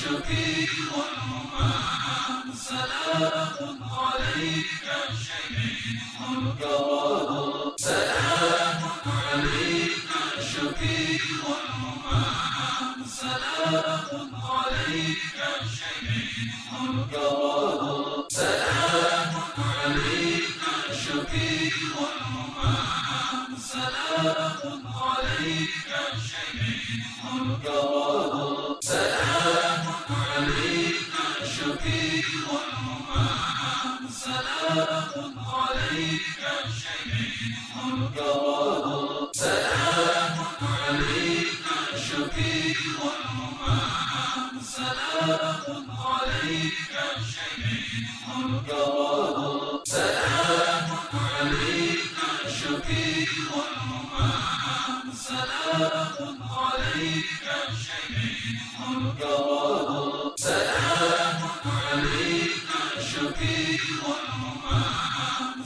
شفيع الأمم سلام عليك شريف الكرم سلام عليك شفيع الأمم سلام عليك شريف الكرم سلام عليك شفيع الأمم سلام عليك شريف الكرم سلام عليك شفيع الأمم سلام عليك شريف الكرم سلام عليك شفيع الأمم سلام عليك شريف الكرم سلام عليك شفيع الأمم سلام عليك شريف الكرم سلام عليك شفيع الأمم